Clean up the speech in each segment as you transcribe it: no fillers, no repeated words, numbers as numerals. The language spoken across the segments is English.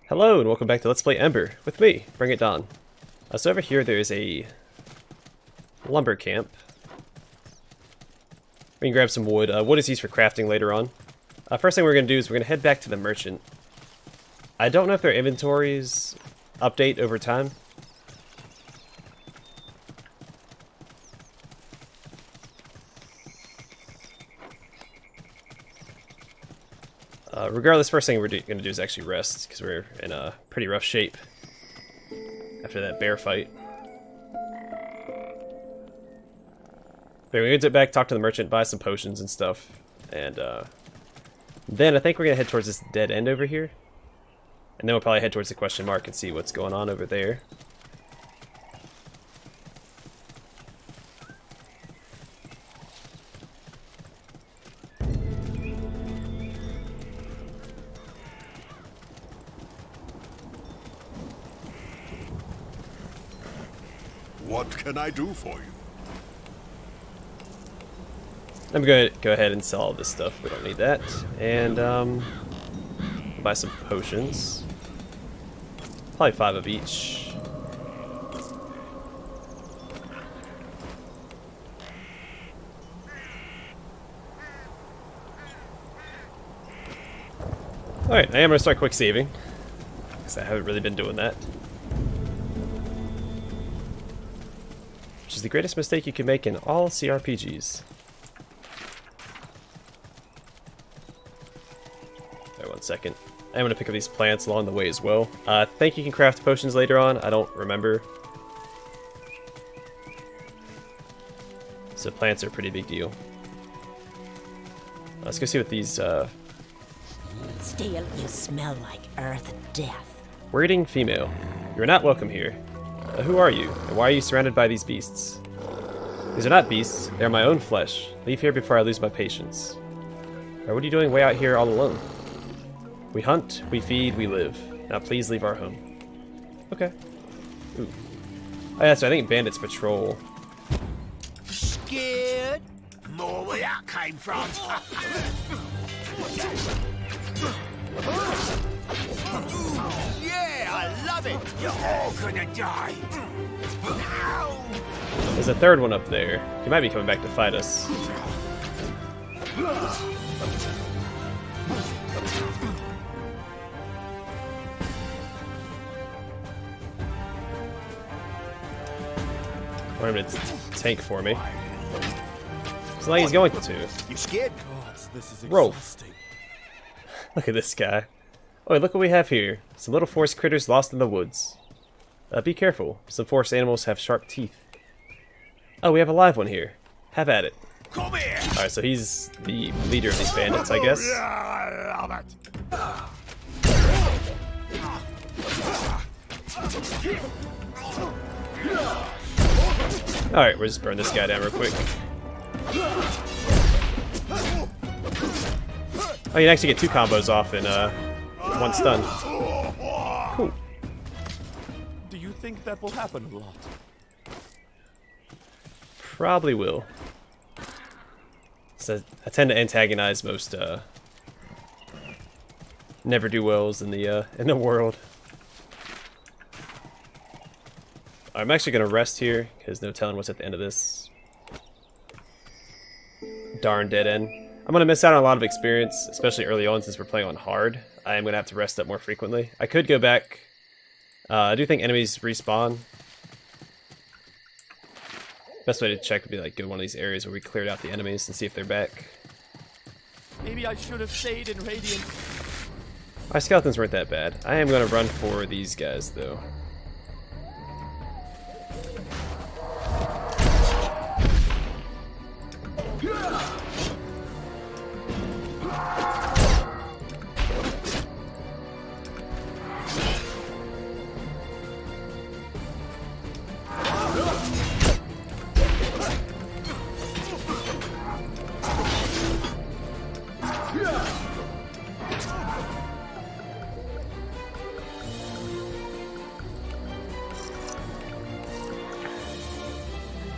Hello and welcome back to Let's Play Ember with me, BringItDon. So over here there is a lumber camp. We can grab some wood. Wood is used for crafting later on. First thing we're going to do is we're going to head back to the merchant. I don't know if their inventories update over time. Regardless, first thing we're going to do is actually rest, because we're in a pretty rough shape after that bear fight. But we're going to get back, talk to the merchant, buy some potions and stuff, and then I think we're going to head towards this dead end over here. And then we'll probably head towards the question mark and see what's going on over there. What can I do for you? I'm going to go ahead and sell all this stuff. We don't need that. And buy some potions. Probably 5 of each. Alright, I am going to start quick saving, because I haven't really been doing that. Which is the greatest mistake you can make in all CRPGs. Alright, 1 second. I'm going to pick up these plants along the way as well. I think you can craft potions later on. I don't remember. So plants are a pretty big deal. Let's go see what these... Still, you smell like earth and death. Wording female. You are not welcome here. Who are you, and why are you surrounded by these beasts? These are not beasts. They are my own flesh. Leave here before I lose my patience. Or what are you doing way out here all alone? We hunt, we feed, we live. Now please leave our home. Okay. Ooh. Oh yeah, so I think bandits patrol. Scared? More where that came from. Yeah, I love it. You're all gonna die. There's a third one up there. He might be coming back to fight us. I want him to tank for me. It's like he's going to. You scared? This is Rolf. exhausting. Look at this guy. Oh, look what we have here. Some little forest critters lost in the woods. Be careful. Some forest animals have sharp teeth. Oh, we have a live one here. Have at it. Come here. Alright, so he's the leader of these bandits, I guess. I love it. Alright, we'll just burn this guy down real quick. Oh, you can actually get 2 combos off in 1 stun. Cool. Do you think that will happen a lot? Probably will. So I tend to antagonize most never-do-wells in the world. I'm actually gonna rest here because no telling what's at the end of this darn dead end. I'm gonna miss out on a lot of experience, especially early on since we're playing on hard. I am gonna have to rest up more frequently. I could go back. I do think enemies respawn. Best way to check would be like go to one of these areas where we cleared out the enemies and see if they're back. Maybe I should have stayed in Radiant. Our skeletons weren't that bad. I am gonna run for these guys though.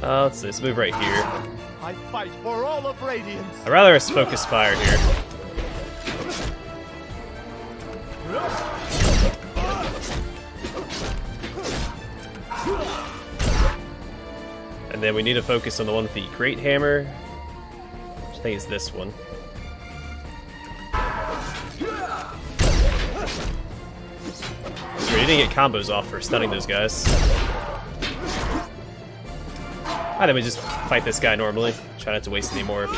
Let's see, let's move right here. I fight for all of Radiance. I'd rather us focus fire here. And then we need to focus on the one with the Great Hammer, which I think is this one. So we didn't get combos off for stunning those guys. Why don't we just fight this guy normally? Try not to waste any more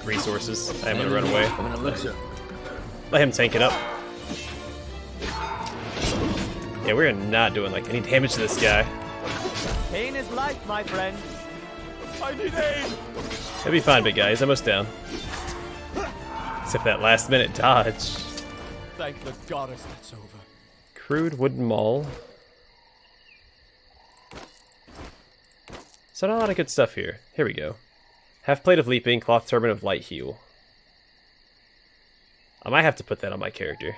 resources. I am gonna run away. Let him tank it up. Yeah, we're not doing like any damage to this guy. Pain is life, my friend. I need aid. He'll be fine, big guy. He's almost down. Except that last minute dodge. Thank the goddess that's over. Crude wooden maul. So not a lot of good stuff here. Here we go. Half plate of leaping, cloth turban of light heal. I might have to put that on my character.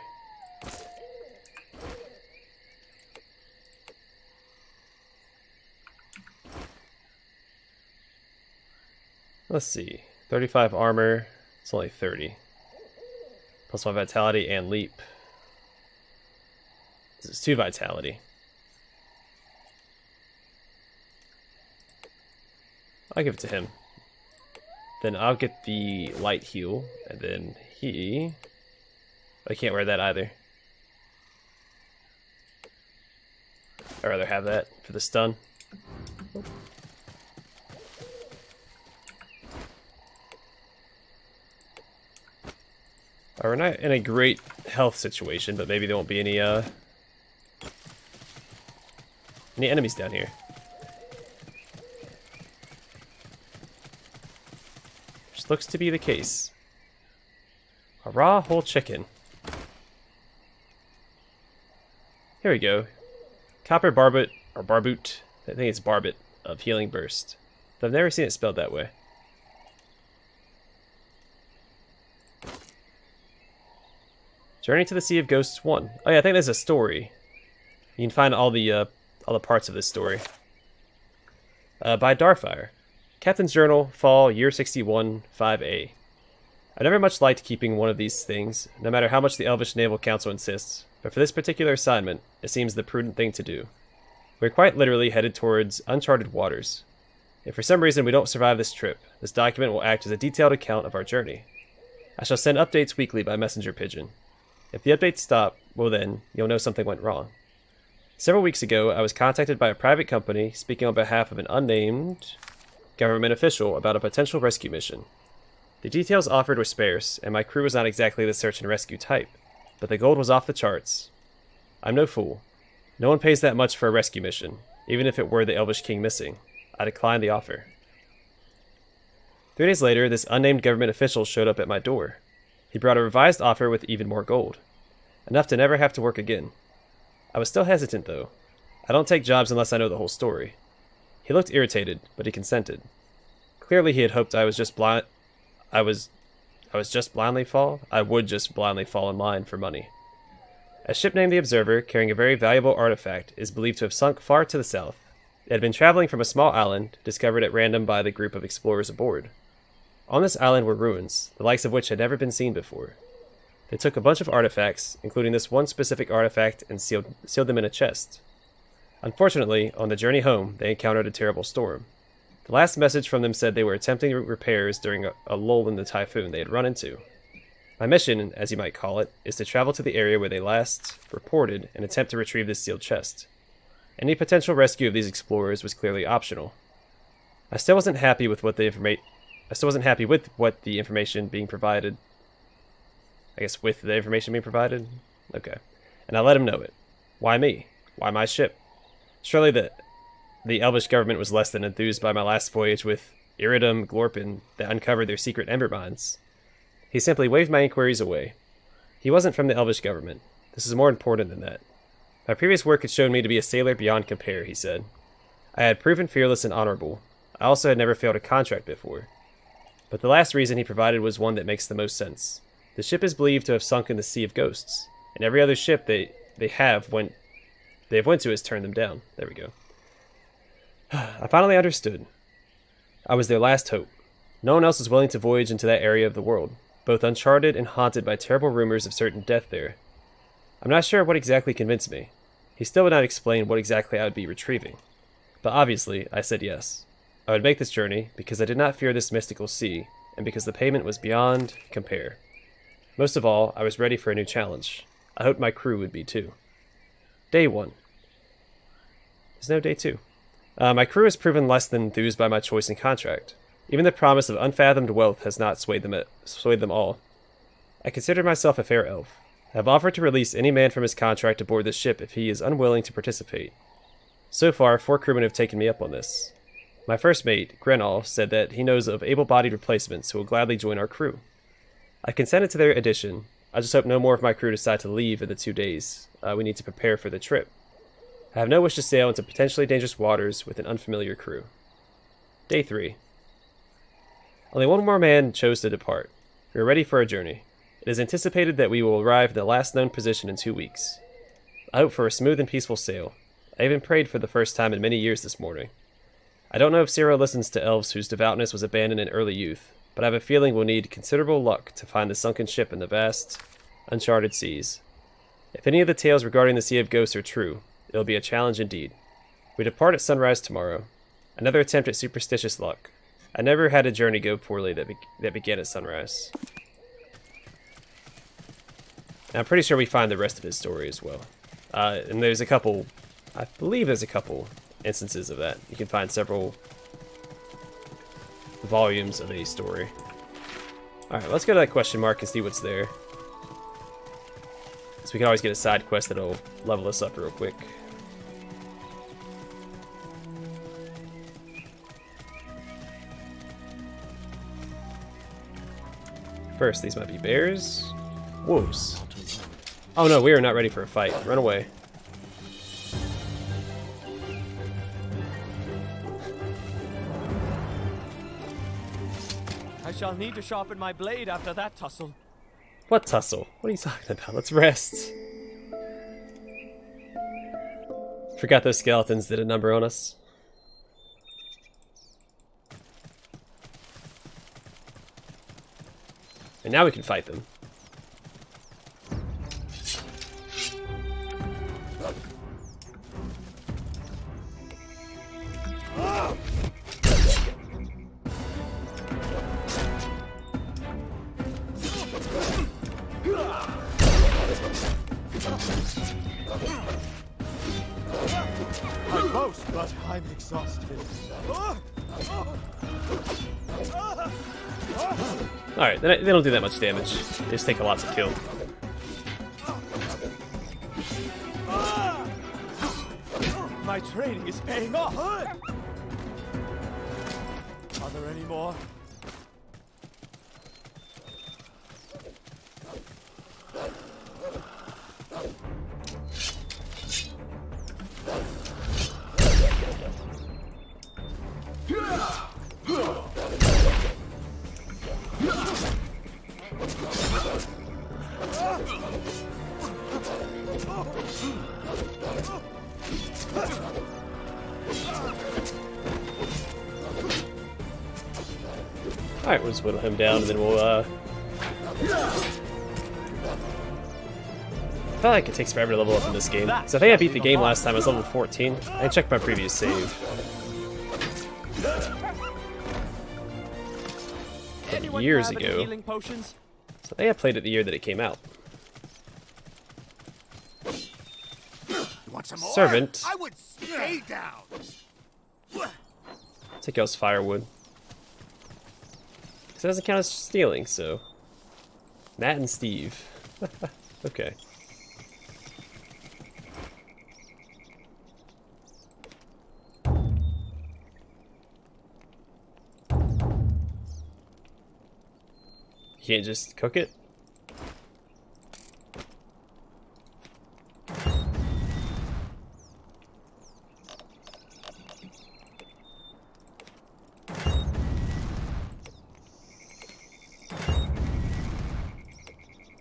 Let's see. 35 armor. It's only 30. Plus my vitality and leap. This is 2 vitality. I'll give it to him. Then I'll get the light heal, and then he... I can't wear that either. I'd rather have that for the stun. We're not in a great health situation, but maybe there won't be any enemies down here. Which looks to be the case. A raw whole chicken. Here we go. Copper barbot, or barboot. I think it's barbot of healing burst. But I've never seen it spelled that way. Journey to the Sea of Ghosts 1. Oh yeah, I think there's a story. You can find all the parts of this story. By Darfire. Captain's Journal, Fall, Year 61, 5A. I never much liked keeping one of these things, no matter how much the Elvish Naval Council insists, but for this particular assignment, it seems the prudent thing to do. We're quite literally headed towards uncharted waters. If for some reason we don't survive this trip, this document will act as a detailed account of our journey. I shall send updates weekly by messenger pigeon. If the updates stop, well then, you'll know something went wrong. Several weeks ago, I was contacted by a private company speaking on behalf of an unnamed government official about a potential rescue mission. The details offered were sparse, and my crew was not exactly the search and rescue type, but the gold was off the charts. I'm no fool. No one pays that much for a rescue mission, even if it were the Elvish King missing. I declined the offer. 3 days later, this unnamed government official showed up at my door. He brought a revised offer with even more gold. Enough to never have to work again. I was still hesitant, though. I don't take jobs unless I know the whole story. He looked irritated, but he consented. Clearly he had hoped I would just blindly fall in line for money. A ship named the Observer, carrying a very valuable artifact, is believed to have sunk far to the south. It had been traveling from a small island, discovered at random by the group of explorers aboard. On this island were ruins, the likes of which had never been seen before. They took a bunch of artifacts, including this one specific artifact, and sealed them in a chest. Unfortunately, on the journey home, they encountered a terrible storm. The last message from them said they were attempting repairs during a lull in the typhoon they had run into. My mission, as you might call it, is to travel to the area where they last reported and attempt to retrieve this sealed chest. Any potential rescue of these explorers was clearly optional. I still wasn't happy with what the information being provided. I guess with the information being provided? Okay. And I let him know it. Why me? Why my ship? Surely the Elvish government was less than enthused by my last voyage with Iridum Glorpin that uncovered their secret Ember mines. He simply waved my inquiries away. He wasn't from the Elvish government. This is more important than that. My previous work had shown me to be a sailor beyond compare, he said. I had proven fearless and honorable. I also had never failed a contract before. But the last reason he provided was one that makes the most sense. The ship is believed to have sunk in the Sea of Ghosts, and every other ship they have went to has turned them down. There we go. I finally understood. I was their last hope. No one else was willing to voyage into that area of the world, both uncharted and haunted by terrible rumors of certain death there. I'm not sure what exactly convinced me. He still would not explain what exactly I would be retrieving. But obviously, I said yes. I would make this journey because I did not fear this mystical sea, and because the payment was beyond compare. Most of all, I was ready for a new challenge. I hoped my crew would be too. Day 1. There's no day 2. My crew has proven less than enthused by my choice and contract. Even the promise of unfathomed wealth has not swayed them all. I consider myself a fair elf. I have offered to release any man from his contract aboard this ship if he is unwilling to participate. So far, 4 crewmen have taken me up on this. My first mate, Grenall, said that he knows of able-bodied replacements who will gladly join our crew. I consented to their addition. I just hope no more of my crew decide to leave in the 2 days we need to prepare for the trip. I have no wish to sail into potentially dangerous waters with an unfamiliar crew. Day 3. Only one more man chose to depart. We are ready for a journey. It is anticipated that we will arrive in the last known position in 2 weeks. I hope for a smooth and peaceful sail. I even prayed for the first time in many years this morning. I don't know if Ciro listens to elves whose devoutness was abandoned in early youth, but I have a feeling we'll need considerable luck to find the sunken ship in the vast, uncharted seas. If any of the tales regarding the Sea of Ghosts are true, it'll be a challenge indeed. We depart at sunrise tomorrow. Another attempt at superstitious luck. I never had a journey go poorly that began at sunrise. And I'm pretty sure we find the rest of his story as well. And there's a couple, I believe there's a couple instances of that. You can find several volumes of a story. Alright, let's go to that question mark and see what's there. So we can always get a side quest that'll level us up real quick. First, these might be bears. Wolves. Oh no, we are not ready for a fight. Run away. I shall need to sharpen my blade after that tussle. What tussle? What are you talking about? Let's rest. Forgot those skeletons did a number on us. And now we can fight them. I boast, but I'm exhausted. Alright, they don't do that much damage. They just take a lot to kill. My training is paying off. Are there any more? Alright, we'll just whittle him down and then we'll, I feel like it takes forever to level up in this game. So I think I beat the game last time, I was level 14. I checked my previous save. Anyone Years have any ago. healing potions? So I think I played it the year that it came out. You want some more? Servant. I would stay down. Take y'all's firewood. It doesn't count as stealing, so... Matt and Steve. Okay. You can't just cook it?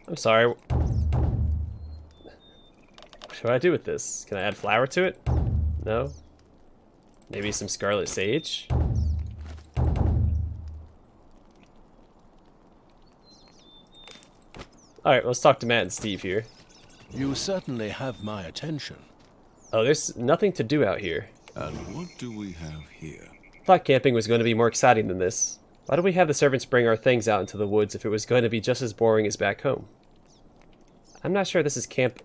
I'm sorry. What do I do with this? Can I add flour to it? No? Maybe some scarlet sage? Alright, let's talk to Matt and Steve here. You certainly have my attention. Oh, there's nothing to do out here. And what do we have here? Thought camping was going to be more exciting than this. Why do we have the servants bring our things out into the woods if it was going to be just as boring as back home? I'm not sure this is camp...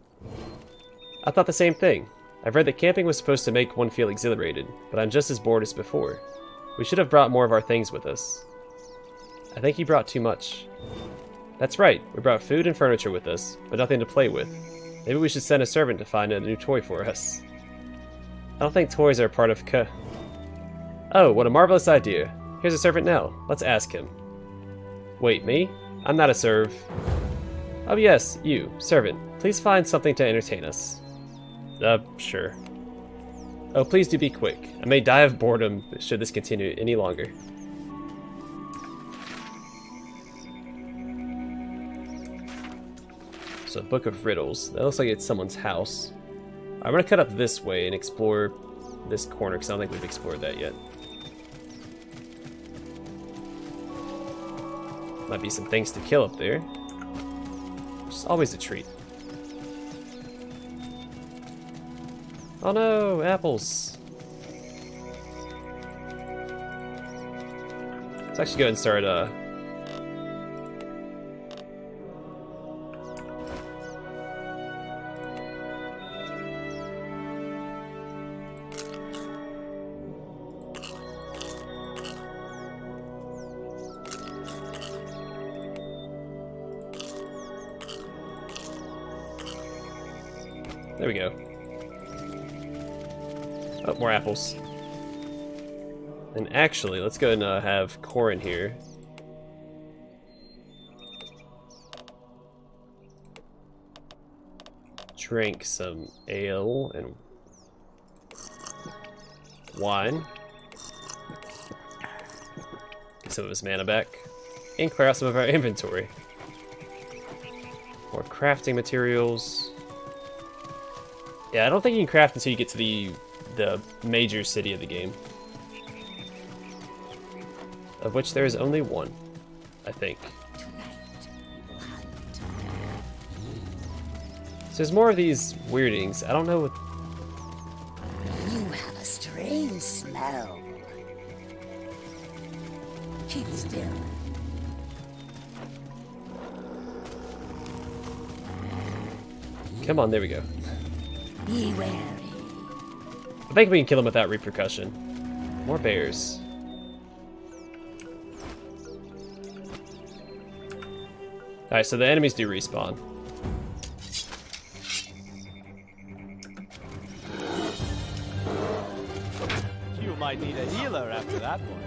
I thought the same thing. I've read that camping was supposed to make one feel exhilarated, but I'm just as bored as before. We should have brought more of our things with us. I think you brought too much. That's right, we brought food and furniture with us, but nothing to play with. Maybe we should send a servant to find a new toy for us. I don't think toys are a part of Oh, what a marvelous idea. Here's a servant now. Let's ask him. Wait, me? I'm not a serv. Oh yes, you, servant. Please find something to entertain us. Sure. Oh, please do be quick. I may die of boredom should this continue any longer. So, Book of Riddles. That looks like it's someone's house. I'm gonna cut up this way and explore this corner, because I don't think we've explored that yet. Might be some things to kill up there. Which is always a treat. Oh no, apples! Let's actually go ahead and start, There we go. Oh, more apples. And actually, let's go and have Corin here. Drink some ale and wine. Get some of his mana back. And clear out some of our inventory. More crafting materials. Yeah, I don't think you can craft until you get to the major city of the game. Of which there is only one, I think. So there's more of these weirdlings. I don't know what... You have a strange smell. Keep still. Come on, there we go. Be wary. I think we can kill him without repercussion. More bears. Alright, so the enemies do respawn. You might need a healer after that one.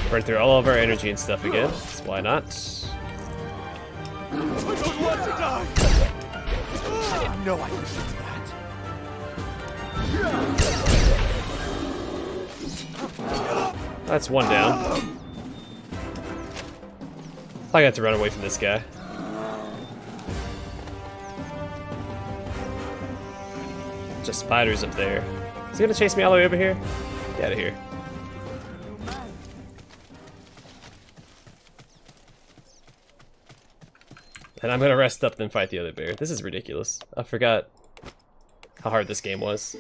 Burn through all of our energy and stuff again. So why not? I don't want to die! I didn't know I could do that. That's one down. I got to run away from this guy. Just spiders up there. Is he gonna chase me all the way over here? Get out of here. And I'm gonna rest up then fight the other bear. This is ridiculous. I forgot how hard this game was.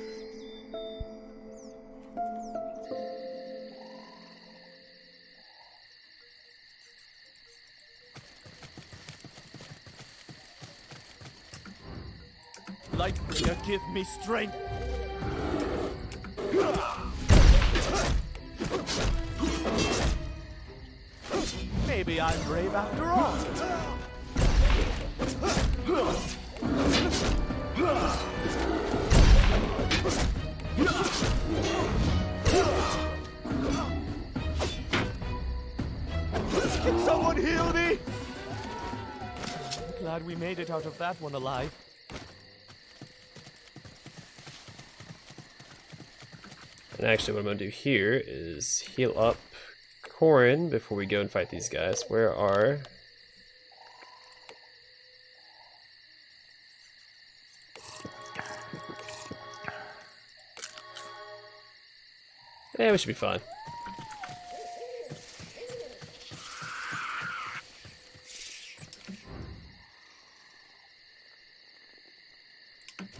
Lightbringer, give me strength. Maybe I'm brave after all. Can someone heal me? I'm glad we made it out of that one alive. And actually what I'm going to do here is heal up Corin before we go and fight these guys. Where are... Yeah, we should be fine.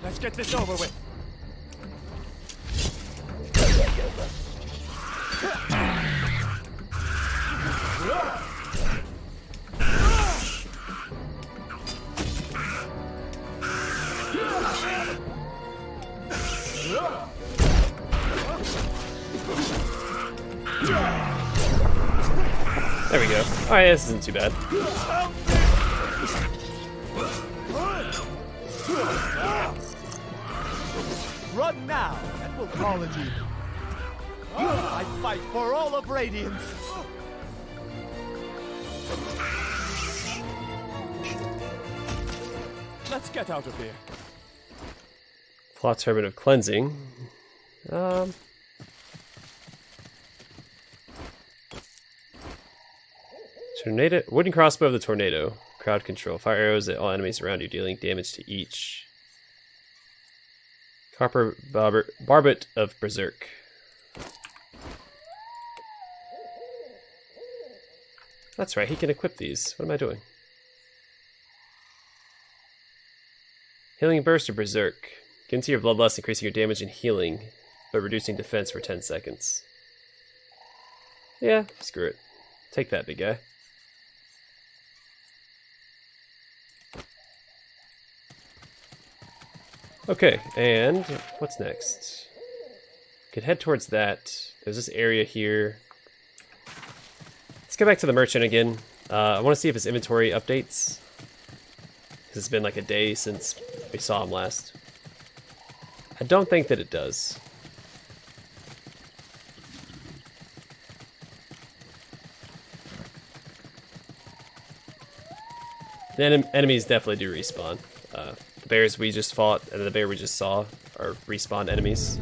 Let's get this over with. There we go. Alright, this isn't too bad. Run now, and we'll call it even. I fight for all of Radiance. Let's get out of here. Plot Turban of Cleansing. Tornado. Wooden crossbow of the tornado. Crowd control. Fire arrows at all enemies around you, dealing damage to each. Copper Barbet of Berserk. That's right, he can equip these. What am I doing? Healing Burst of Berserk. Get into your Bloodlust, increasing your damage and healing, but reducing defense for 10 seconds. Yeah, screw it. Take that, big guy. Okay, and what's next? Could head towards that. There's this area here. Let's go back to the merchant again. I want to see if his inventory updates. It's been like a day since we saw him last. I don't think that it does. The enemies definitely do respawn. The bears we just fought and the bear we just saw are respawned enemies.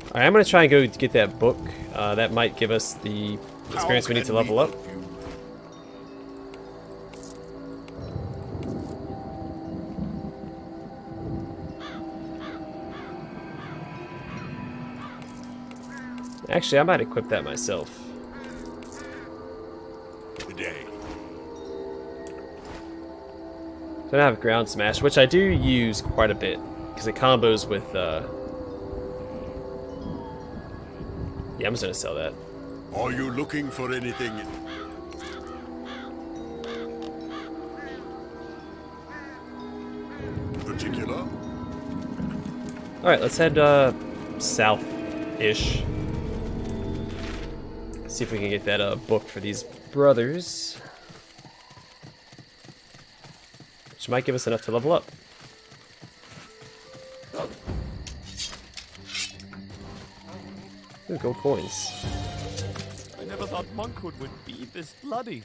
Alright, I'm going to try and go get that book. That might give us the experience we need to level up. Actually, I might equip that myself. Today. So I have ground smash, which I do use quite a bit because it combos with. Yeah, I'm just gonna sell that. Are you looking for anything? Particular? All right, let's head south-ish. See if we can get that book for these brothers, which might give us enough to level up. Ooh, gold coins. I never thought monkhood would be this bloody.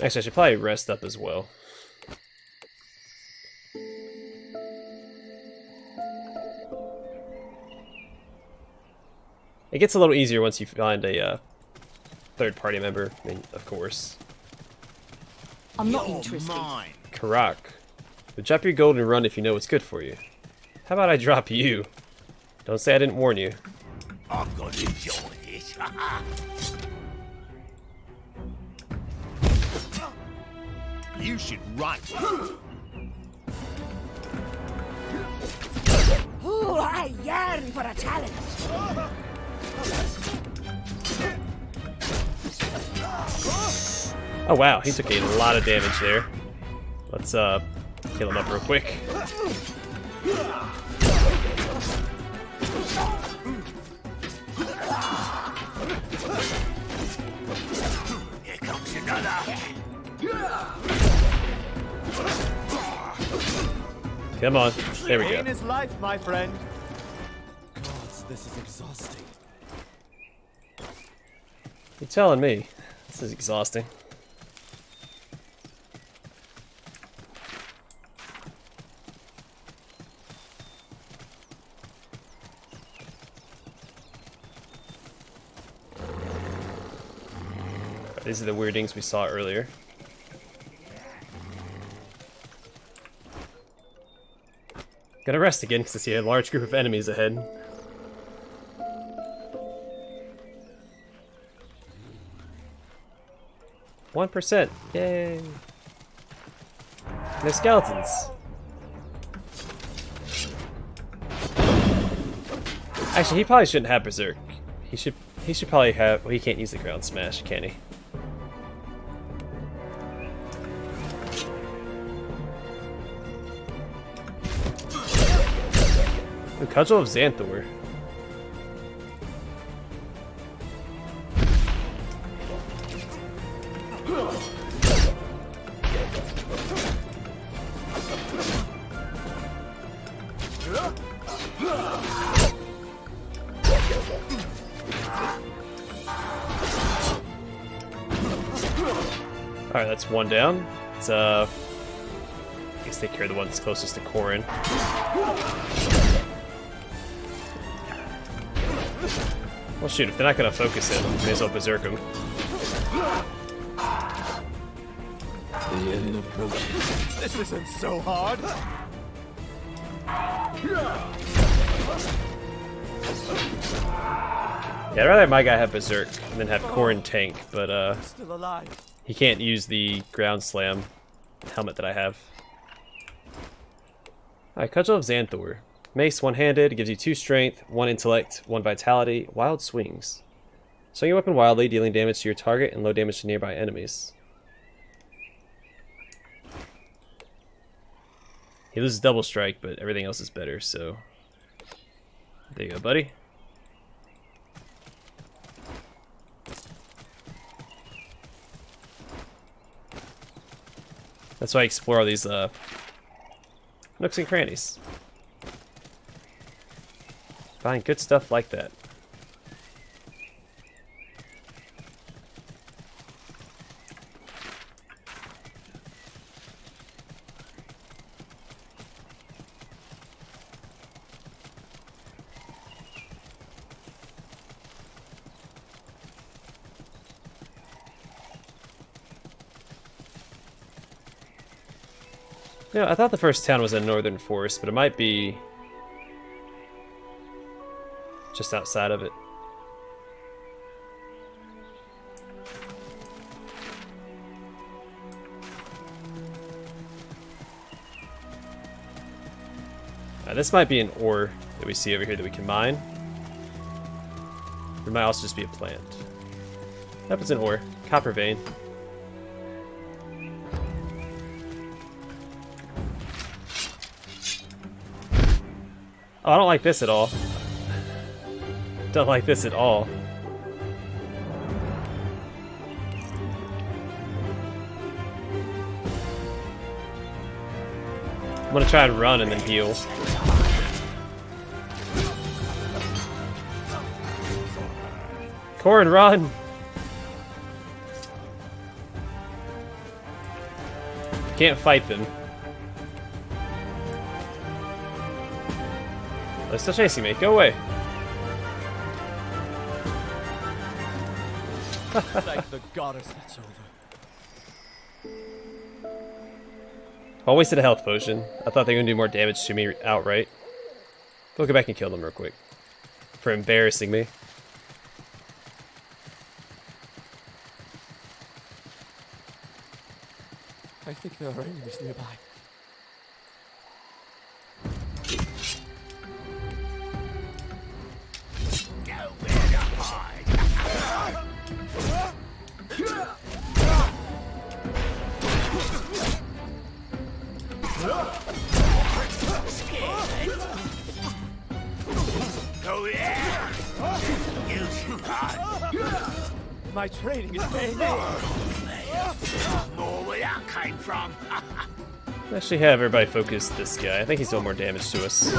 Actually, I should probably rest up as well. It gets a little easier once you find a third party member, I mean, of course. I'm not interested. Mine. Karak. But drop your gold and run if you know what's good for you. How about I drop you? Don't say I didn't warn you. I'm gonna enjoy this. You should run. Ooh, I yearn for a challenge. Oh wow, he took a lot of damage there. Let's heal him up real quick. Here comes another. Come on, there we go. Pain is life, my friend. Gods, this is exhausting. You're telling me. This is exhausting. These are the weirdlings we saw earlier. Gonna rest again because I see a large group of enemies ahead. %. Yay! They're skeletons. Actually, he probably shouldn't have Berserk. He should probably have. Well, he can't use the ground smash, can he? The Cudgel of Xanthor. Alright, that's one down. It's I guess take care of the one that's closest to Corrin. Well shoot, if they're not gonna focus him, may as well berserk him. The end approaches. This isn't so hard. Yeah, I'd rather have my guy have berserk and then have Corrin tank, but Still alive. he can't use the ground slam helmet that I have. Alright, Cudgel of Xanthor. Mace one-handed, gives you 2 strength, 1 intellect, 1 vitality, wild swings. Swing your weapon wildly, dealing damage to your target and low damage to nearby enemies. He loses double strike, but everything else is better, so there you go, buddy. That's why I explore all these nooks and crannies. Find good stuff like that. Yeah, I thought the first town was in Northern Forest, but it might be just outside of it. This might be an ore that we see over here that we can mine. It might also just be a plant. Yep, it's an ore. Copper vein. Oh, I don't like this at all. Don't like this at all. I'm gonna try and run and then heal. Corrin, run! Can't fight them. They're still chasing me. Go away. Thank the goddess that's over. I wasted a health potion. I thought they were gonna do more damage to me outright. We'll go back and kill them real quick. For embarrassing me. I think there are enemies nearby. Nowhere to hide. Go there. You should hide. My training is paying off. More where that came from. Actually have everybody focus this guy. I think he's doing more damage to us.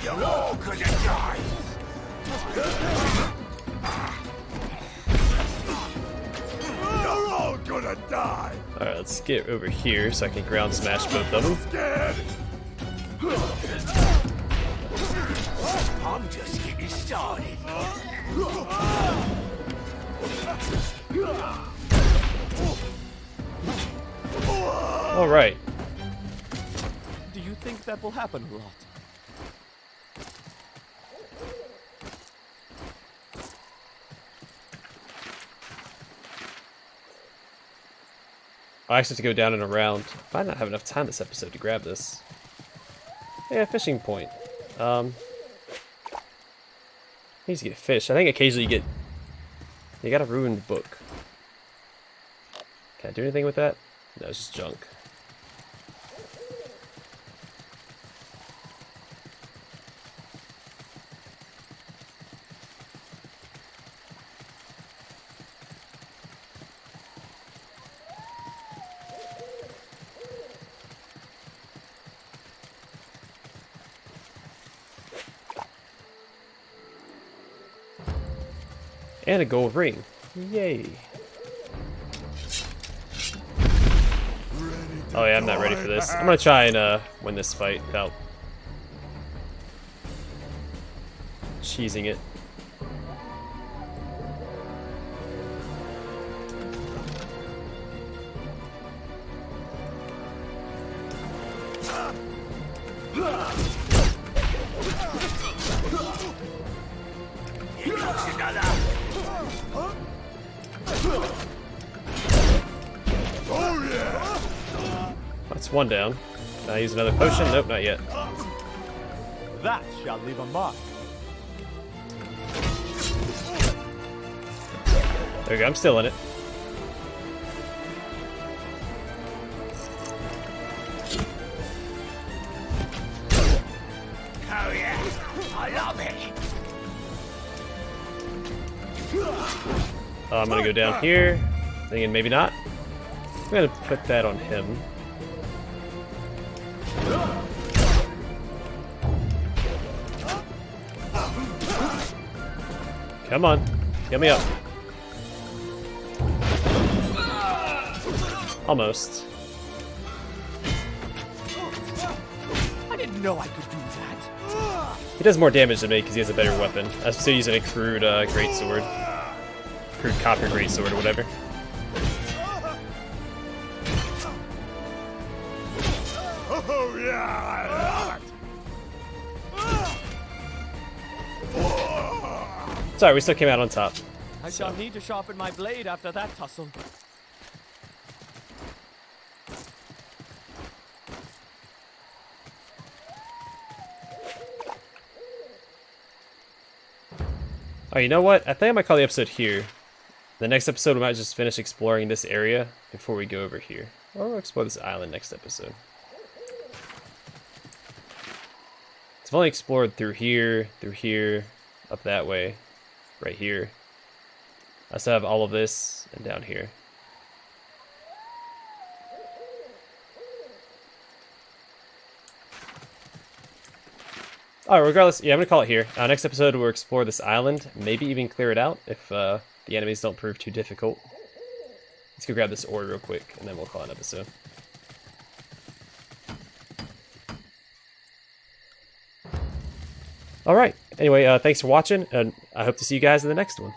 You're all gonna die. You're all gonna die. Alright, let's get over here so I can ground smash both of them. Scared? I'm just getting started. Alright. Do you think that will happen a lot? I actually have to go down and around. I might not have enough time this episode to grab this. Yeah, fishing point. Needs to get fish. I think occasionally you got a ruined book. Can I do anything with that? No, it's just junk. And a gold ring. Yay. Oh yeah, I'm not ready for this. I'm gonna try and win this fight without cheesing it. Here comes another. Oh yeah! That's one down. Can I use another potion? Nope, not yet. That shall leave a mark. There we go, I'm still in it. Oh yeah! I love it! I'm gonna go down here. Thinking maybe not. I'm gonna put that on him. Come on, get me up. Almost. I didn't know I could do that. He does more damage than me because he has a better weapon. I'm still using a crude greatsword. Crude copper greatsword or whatever. Oh yeah! I love it! Sorry, we still came out on top. I shall need to sharpen my blade after that tussle. Oh, you know what? I think I might call the episode here. The next episode, we might just finish exploring this area before we go over here. Or we'll explore this island next episode. So I've only explored through here, up that way, right here. I still have all of this, and down here. Alright, regardless, yeah, I'm gonna call it here. Next episode, we'll explore this island, maybe even clear it out if the enemies don't prove too difficult. Let's go grab this ore real quick, and then we'll call it an episode. Alright, anyway, thanks for watching, and I hope to see you guys in the next one.